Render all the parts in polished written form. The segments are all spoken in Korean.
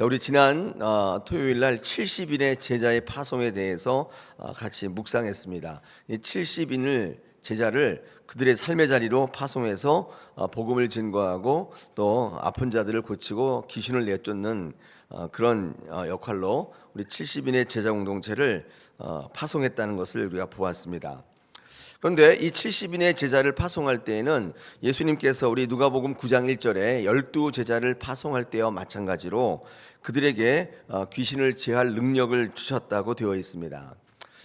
자, 우리 지난 토요일 날 70인의 제자의 파송에 대해서 같이 묵상했습니다. 이 70인을 제자를 그들의 삶의 자리로 파송해서 복음을 증거하고 또 아픈 자들을 고치고 귀신을 내쫓는 그런 역할로 우리 70인의 제자 공동체를 파송했다는 것을 우리가 보았습니다. 그런데 이 70인의 제자를 파송할 때에는 예수님께서 우리 누가복음 9장 1절에 12제자를 파송할 때와 마찬가지로 그들에게 귀신을 제할 능력을 주셨다고 되어 있습니다.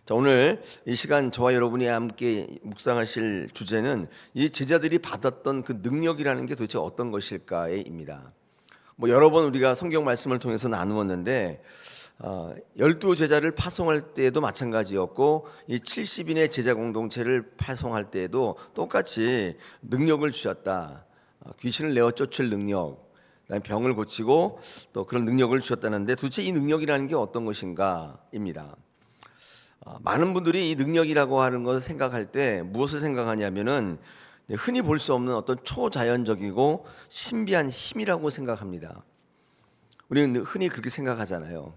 자, 오늘 이 시간 저와 여러분이 함께 묵상하실 주제는 이 제자들이 받았던 그 능력이라는 게 도대체 어떤 것일까입니다. 여러 번 우리가 성경 말씀을 통해서 나누었는데 12제자를 파송할 때에도 마찬가지였고 이 70인의 제자 공동체를 파송할 때에도 똑같이 능력을 주셨다. 귀신을 내어 쫓을 능력, 병을 고치고 또 그런 능력을 주셨다는데 도대체 이 능력이라는 게 어떤 것인가입니다. 많은 분들이 이 능력이라고 하는 것을 생각할 때 무엇을 생각하냐면은 흔히 볼 수 없는 어떤 초자연적이고 신비한 힘이라고 생각합니다. 우리는 흔히 그렇게 생각하잖아요.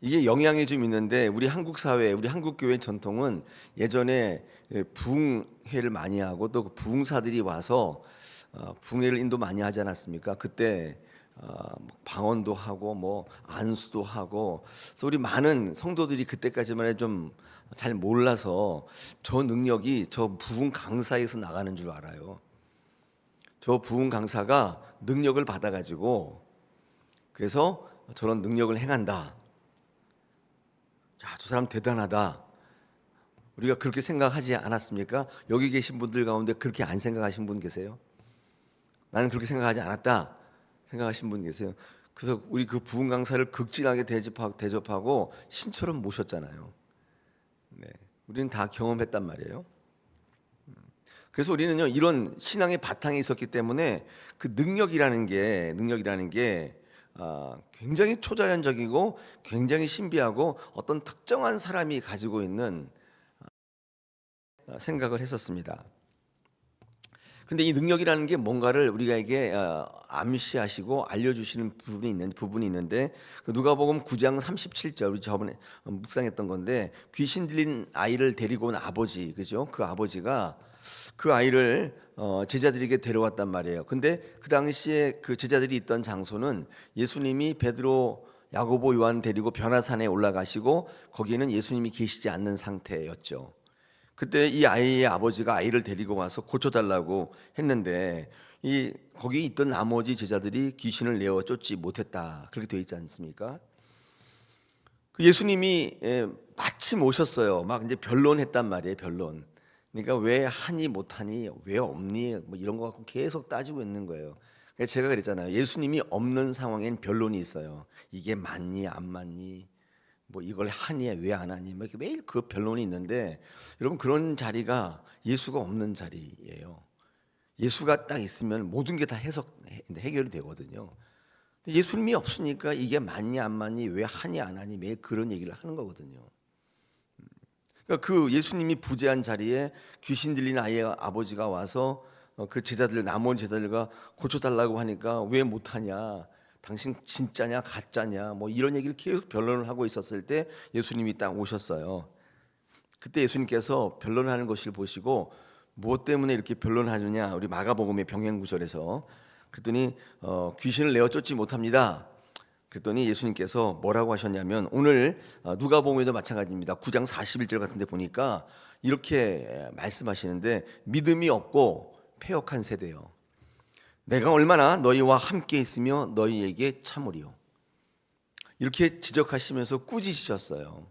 이게 영향이 좀 있는데 우리 한국 사회, 우리 한국 교회 전통은 예전에 부흥회를 많이 하고 또 부흥사들이 와서 부흥회를 인도 많이 하지 않았습니까? 그때 방언도 하고 안수도 하고, 그래서 우리 많은 성도들이 그때까지만 해도 좀 잘 몰라서 저 능력이 저 부흥 강사에서 나가는 줄 알아요. 저 부흥 강사가 능력을 받아가지고 그래서 저런 능력을 행한다. 자, 저 사람 대단하다. 우리가 그렇게 생각하지 않았습니까? 여기 계신 분들 가운데 그렇게 안 생각하신 분 계세요? 나는 그렇게 생각하지 않았다 생각하신 분 계세요? 그래서 우리 그 부흥 강사를 극진하게 대접하고 신처럼 모셨잖아요. 네, 우리는 다 경험했단 말이에요. 그래서 우리는요, 이런 신앙의 바탕이 있었기 때문에 그 능력이라는 게 굉장히 초자연적이고 굉장히 신비하고 어떤 특정한 사람이 가지고 있는 생각을 했었습니다. 근데 이 능력이라는 게 뭔가를 우리에게 암시하시고 알려주시는 부분이 있는데 누가복음 9장 37절, 우리 저번에 묵상했던 건데, 귀신 들린 아이를 데리고 온 아버지, 그죠? 그 아버지가 그 아이를 제자들에게 데려왔단 말이에요. 근데 그 당시에 그 제자들이 있던 장소는 예수님이 베드로, 야고보, 요한 데리고 변화산에 올라가시고 거기에는 예수님이 계시지 않는 상태였죠. 그때 이 아이의 아버지가 아이를 데리고 와서 고쳐달라고 했는데 거기 있던 나머지 제자들이 귀신을 내어 쫓지 못했다, 그렇게 되어 있지 않습니까? 그 예수님이 마침 오셨어요. 막 이제 변론했단 말이에요. 변론. 그러니까 왜 하니 못하니, 왜 없니, 이런 거 갖고 계속 따지고 있는 거예요. 그래서 제가 그랬잖아요. 예수님이 없는 상황엔 변론이 있어요. 이게 맞니 안 맞니, 이걸 하니 왜 안 하니, 이렇게 매일 그 변론이 있는데, 여러분 그런 자리가 예수가 없는 자리예요. 예수가 딱 있으면 모든 게 다 해결이 되거든요. 예수님이 없으니까 이게 맞니 안 맞니, 왜 하니 안 하니, 매일 그런 얘기를 하는 거거든요. 그러니까 그 예수님이 부재한 자리에 귀신 들린 아이의 아버지가 와서 그 남은 제자들과 고쳐달라고 하니까 왜 못하냐, 당신 진짜냐 가짜냐, 이런 얘기를 계속 변론을 하고 있었을 때 예수님이 딱 오셨어요. 그때 예수님께서 변론하는 것을 보시고 무엇 때문에 이렇게 변론하느냐, 우리 마가복음의 병행구절에서 그랬더니 귀신을 내어 쫓지 못합니다. 그랬더니 예수님께서 뭐라고 하셨냐면, 오늘 누가복음에도 마찬가지입니다. 9장 41절 같은 데 보니까 이렇게 말씀하시는데, 믿음이 없고 패역한 세대요, 내가 얼마나 너희와 함께 있으며 너희에게 참으리요, 이렇게 지적하시면서 꾸짖으셨어요.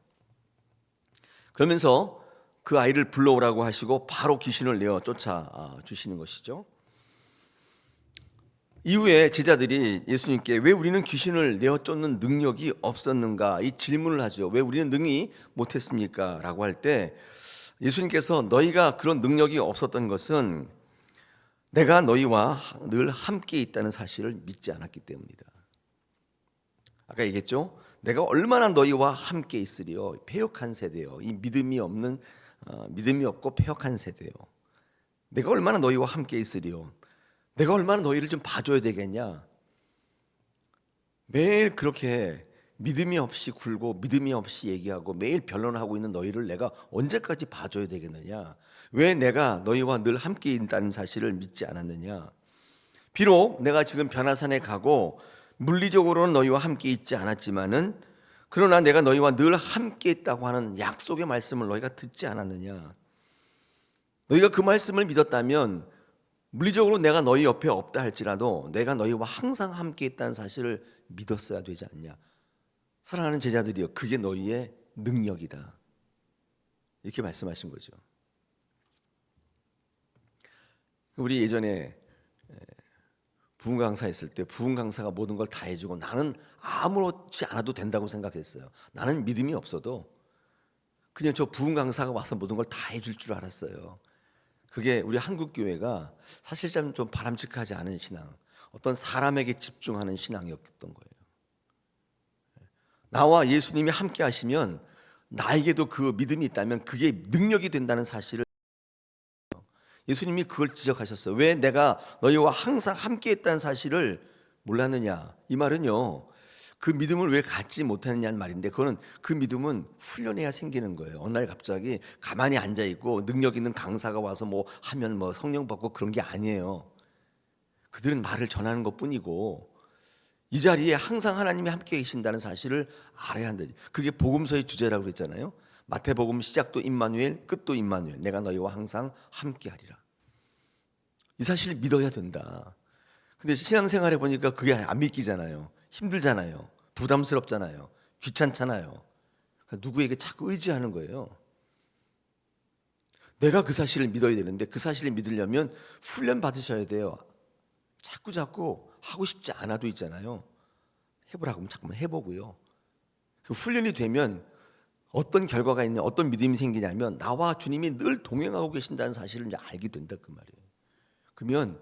그러면서 그 아이를 불러오라고 하시고 바로 귀신을 내어 쫓아 주시는 것이죠. 이후에 제자들이 예수님께 왜 우리는 귀신을 내어 쫓는 능력이 없었는가, 이 질문을 하죠. 왜 우리는 능히 못했습니까? 라고 할 때 예수님께서 너희가 그런 능력이 없었던 것은 내가 너희와 늘 함께 있다는 사실을 믿지 않았기 때문이다. 아까 얘기했죠. 내가 얼마나 너희와 함께 있으리요. 패역한 세대요. 이 믿음이 없고 패역한 세대요. 내가 얼마나 너희와 함께 있으리요. 내가 얼마나 너희를 좀 봐줘야 되겠냐. 매일 그렇게 믿음이 없이 굴고 믿음이 없이 얘기하고 매일 변론하고 있는 너희를 내가 언제까지 봐줘야 되겠느냐? 왜 내가 너희와 늘 함께 있다는 사실을 믿지 않았느냐? 비록 내가 지금 변화산에 가고 물리적으로는 너희와 함께 있지 않았지만은 그러나 내가 너희와 늘 함께 있다고 하는 약속의 말씀을 너희가 듣지 않았느냐? 너희가 그 말씀을 믿었다면 물리적으로 내가 너희 옆에 없다 할지라도 내가 너희와 항상 함께 있다는 사실을 믿었어야 되지 않냐? 사랑하는 제자들이여, 그게 너희의 능력이다. 이렇게 말씀하신 거죠. 우리 예전에 부흥 강사 했을 때 부흥 강사가 모든 걸 다 해주고 나는 아무렇지 않아도 된다고 생각했어요. 나는 믿음이 없어도 그냥 저 부흥 강사가 와서 모든 걸 다 해줄 줄 알았어요. 그게 우리 한국 교회가 사실 좀 바람직하지 않은 신앙, 어떤 사람에게 집중하는 신앙이었던 거예요. 나와 예수님이 함께 하시면 나에게도 그 믿음이 있다면 그게 능력이 된다는 사실을 예수님이 그걸 지적하셨어요. 왜 내가 너희와 항상 함께 했다는 사실을 몰랐느냐? 이 말은요, 그 믿음을 왜 갖지 못했느냐는 말인데, 그거는 그 믿음은 훈련해야 생기는 거예요. 어느 날 갑자기 가만히 앉아 있고 능력 있는 강사가 와서 뭐 하면 뭐 성령 받고 그런 게 아니에요. 그들은 말을 전하는 것뿐이고 이 자리에 항상 하나님이 함께 계신다는 사실을 알아야 한다. 그게 복음서의 주제라고 그랬잖아요. 마태복음 시작도 임마누엘, 끝도 임마누엘. 내가 너희와 항상 함께하리라. 이 사실을 믿어야 된다. 근데 신앙생활에 보니까 그게 안 믿기잖아요. 힘들잖아요. 부담스럽잖아요. 귀찮잖아요. 누구에게 자꾸 의지하는 거예요. 내가 그 사실을 믿어야 되는데 그 사실을 믿으려면 훈련 받으셔야 돼요. 자꾸 하고 싶지 않아도 있잖아요. 해보라고 하면 자꾸만 해보고요. 그 훈련이 되면 어떤 결과가 있냐, 어떤 믿음이 생기냐면 나와 주님이 늘 동행하고 계신다는 사실을 이제 알게 된다 그 말이에요. 그러면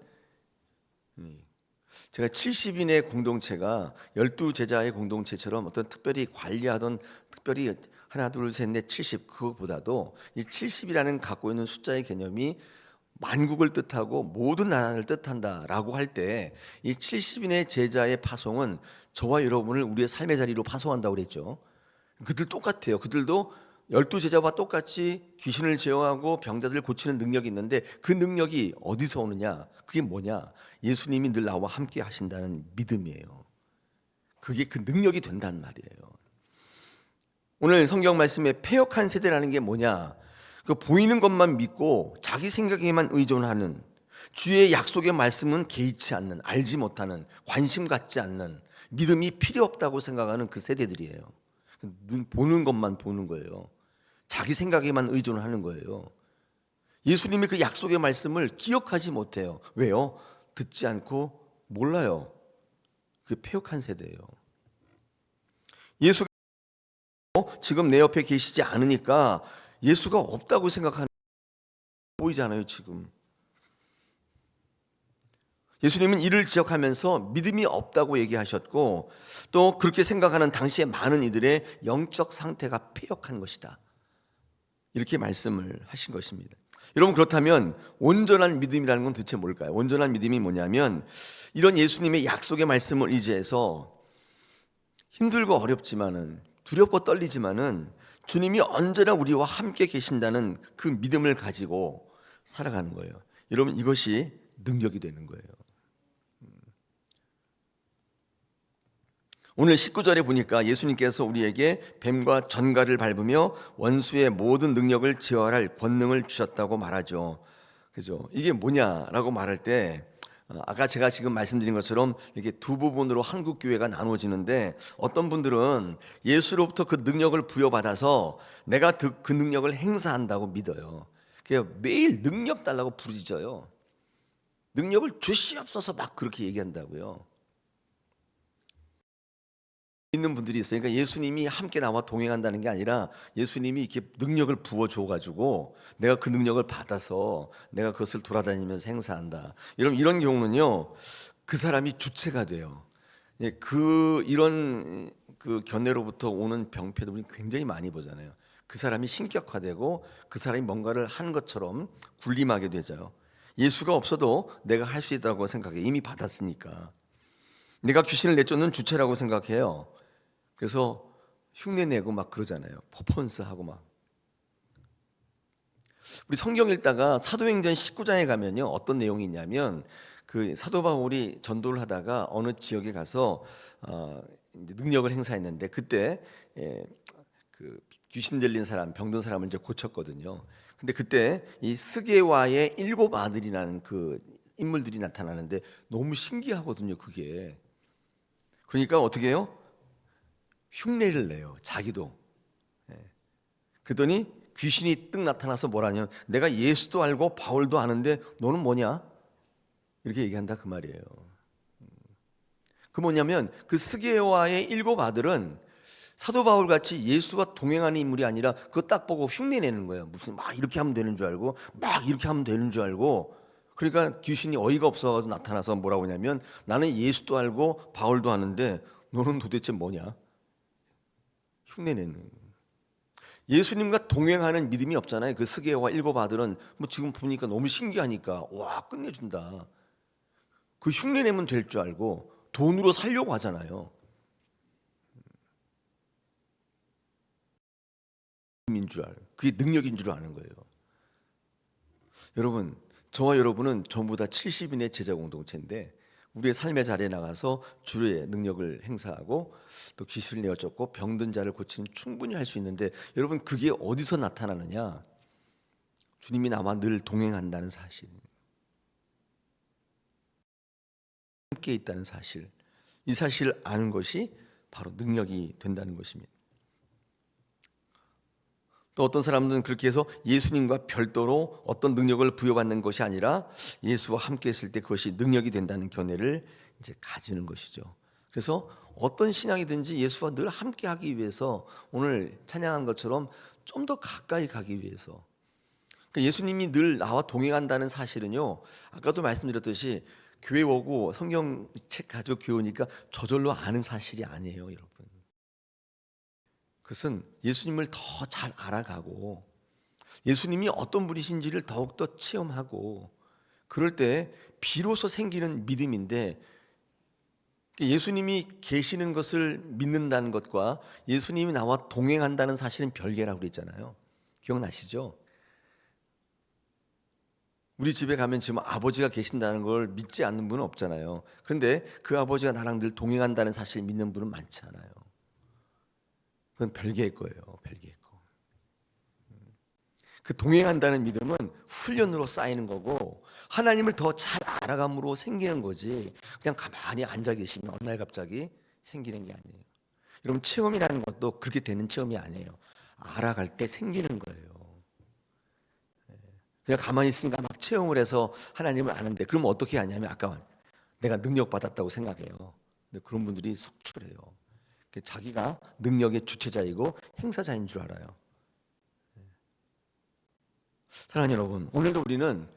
제가 70인의 공동체가 12제자의 공동체처럼 어떤 특별히 관리하던 특별히 하나 둘 셋 넷 70 그것보다도 이 70이라는 갖고 있는 숫자의 개념이 만국을 뜻하고 모든 나라를 뜻한다라고 할 때 이 70인의 제자의 파송은 저와 여러분을 우리의 삶의 자리로 파송한다고 그랬죠. 그들 똑같아요. 그들도 12제자와 똑같이 귀신을 제어하고 병자들을 고치는 능력이 있는데 그 능력이 어디서 오느냐? 그게 뭐냐? 예수님이 늘 나와 함께 하신다는 믿음이에요. 그게 그 능력이 된다는 말이에요. 오늘 성경 말씀에 패역한 세대라는 게 뭐냐? 그 보이는 것만 믿고 자기 생각에만 의존하는, 주의 약속의 말씀은 개의치 않는, 알지 못하는, 관심 갖지 않는, 믿음이 필요 없다고 생각하는 그 세대들이에요. 눈 보는 것만 보는 거예요. 자기 생각에만 의존하는 거예요. 예수님의 그 약속의 말씀을 기억하지 못해요. 왜요? 듣지 않고 몰라요. 그게 패역한 세대예요. 예수가 지금 내 옆에 계시지 않으니까 예수가 없다고 생각하는 보이잖아요. 지금 예수님은 이를 지적하면서 믿음이 없다고 얘기하셨고 또 그렇게 생각하는 당시의 많은 이들의 영적 상태가 패역한 것이다, 이렇게 말씀을 하신 것입니다. 여러분, 그렇다면 온전한 믿음이라는 건 도대체 뭘까요? 온전한 믿음이 뭐냐면 이런 예수님의 약속의 말씀을 의지해서 힘들고 어렵지만은 두렵고 떨리지만은 주님이 언제나 우리와 함께 계신다는 그 믿음을 가지고 살아가는 거예요. 여러분, 이것이 능력이 되는 거예요. 오늘 19절에 보니까 예수님께서 우리에게 뱀과 전갈을 밟으며 원수의 모든 능력을 제어할 권능을 주셨다고 말하죠. 그죠? 이게 뭐냐라고 말할 때 아까 제가 지금 말씀드린 것처럼 이렇게 두 부분으로 한국 교회가 나누어지는데 어떤 분들은 예수로부터 그 능력을 부여받아서 내가 그 능력을 행사한다고 믿어요. 매일 능력 달라고 부르짖어요. 능력을 주시옵소서 막 그렇게 얘기한다고요. 있는 분들이 있어요. 그러니까 예수님이 함께 나와 동행한다는 게 아니라 예수님이 이렇게 능력을 부어줘 가지고 내가 그 능력을 받아서 내가 그것을 돌아다니면서 행사한다. 이런 경우는요, 그 사람이 주체가 돼요. 이런 그 견해로부터 오는 병폐도 우리 굉장히 많이 보잖아요. 그 사람이 신격화되고 그 사람이 뭔가를 하는 것처럼 군림하게 되죠. 예수가 없어도 내가 할 수 있다고 생각해. 이미 받았으니까. 내가 귀신을 내쫓는 주체라고 생각해요. 그래서 흉내 내고 막 그러잖아요. 퍼포먼스 하고 막. 우리 성경 읽다가 사도행전 19장에 가면요, 어떤 내용이 있냐면 그 사도 바울이 전도를 하다가 어느 지역에 가서 이제 능력을 행사했는데 그때 그 귀신 들린 사람, 병든 사람을 이제 고쳤거든요. 근데 그때 이 스게와의 7 아들이라는 그 인물들이 나타나는데 너무 신기하거든요, 그게. 그러니까 어떻게 해요? 흉내를 내요, 자기도. 그랬더니 귀신이 뜩 나타나서 뭐라냐면, 내가 예수도 알고 바울도 아는데 너는 뭐냐? 이렇게 얘기한다 그 말이에요. 그 뭐냐면 그 스게와의 7 아들은 사도 바울 같이 예수와 동행하는 인물이 아니라 그거 딱 보고 흉내내는 거예요. 무슨 막 이렇게 하면 되는 줄 알고 막 이렇게 하면 되는 줄 알고. 그러니까 귀신이 어이가 없어가지고 나타나서 뭐라고 하냐면, 나는 예수도 알고 바울도 아는데 너는 도대체 뭐냐? 흉내내는. 예수님과 동행하는 믿음이 없잖아요. 그 스게와 7 아들은 뭐 지금 보니까 너무 신기하니까 와 끝내준다. 그 흉내내면 될 줄 알고 돈으로 살려고 하잖아요. 인 줄 알. 그게 능력인 줄 아는 거예요. 여러분, 저와 여러분은 전부 다 70인의 제자 공동체인데 우리의 삶의 자리에 나가서 주의 능력을 행사하고 또 귀신을 내어쫓고 병든 자를 고치는 충분히 할 수 있는데, 여러분 그게 어디서 나타나느냐? 주님이 나와 늘 동행한다는 사실, 함께 있다는 사실, 이 사실을 아는 것이 바로 능력이 된다는 것입니다. 또 어떤 사람들은 그렇게 해서 예수님과 별도로 어떤 능력을 부여받는 것이 아니라 예수와 함께 있을 때 그것이 능력이 된다는 견해를 이제 가지는 것이죠. 그래서 어떤 신앙이든지 예수와 늘 함께 하기 위해서, 오늘 찬양한 것처럼 좀 더 가까이 가기 위해서, 그러니까 예수님이 늘 나와 동행한다는 사실은요, 아까도 말씀드렸듯이 교회 오고 성경책 가지고 교회 오니까 저절로 아는 사실이 아니에요, 여러분. 그것은 예수님을 더 잘 알아가고 예수님이 어떤 분이신지를 더욱더 체험하고 그럴 때 비로소 생기는 믿음인데, 예수님이 계시는 것을 믿는다는 것과 예수님이 나와 동행한다는 사실은 별개라고 그랬잖아요. 기억나시죠? 우리 집에 가면 지금 아버지가 계신다는 걸 믿지 않는 분은 없잖아요. 그런데 그 아버지가 나랑 늘 동행한다는 사실을 믿는 분은 많지 않아요. 그건 별개의 거예요. 별개의 거. 그 동행한다는 믿음은 훈련으로 쌓이는 거고 하나님을 더 잘 알아감으로 생기는 거지, 그냥 가만히 앉아 계시면 어느 날 갑자기 생기는 게 아니에요. 여러분, 체험이라는 것도 그렇게 되는 체험이 아니에요. 알아갈 때 생기는 거예요. 그냥 가만히 있으니까 막 체험을 해서 하나님을 아는데, 그럼 어떻게 하냐면 아까 내가 능력 받았다고 생각해요. 근데 그런 분들이 속출해요. 자기가 능력의 주체자이고 행사자인 줄 알아요. 사랑하는 여러분, 오늘도 우리는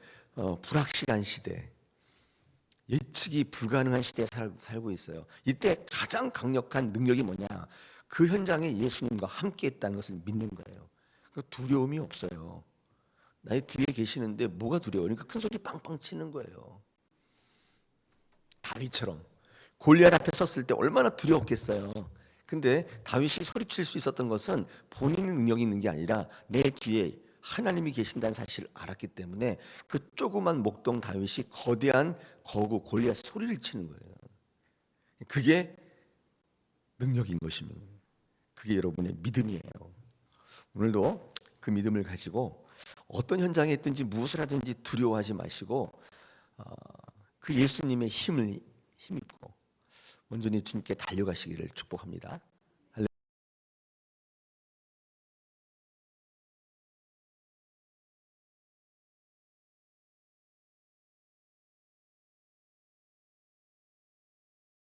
불확실한 시대, 예측이 불가능한 시대에 살고 있어요. 이때 가장 강력한 능력이 뭐냐? 그 현장에 예수님과 함께 있다는 것을 믿는 거예요. 두려움이 없어요. 나의 뒤에 계시는데 뭐가 두려워? 그러니까 큰 소리 빵빵 치는 거예요. 다윗처럼 골리앗 앞에 섰을 때 얼마나 두려웠겠어요. 근데 다윗이 소리칠 수 있었던 것은 본인의 능력이 있는 게 아니라 내 뒤에 하나님이 계신다는 사실을 알았기 때문에 그 조그만 목동 다윗이 거대한 거구 골리앗 소리를 치는 거예요. 그게 능력인 것입니다. 그게 여러분의 믿음이에요. 오늘도 그 믿음을 가지고 어떤 현장에 있든지 무엇을 하든지 두려워하지 마시고 그 예수님의 힘을 힘입고 온전히 주님께 달려가시기를 축복합니다.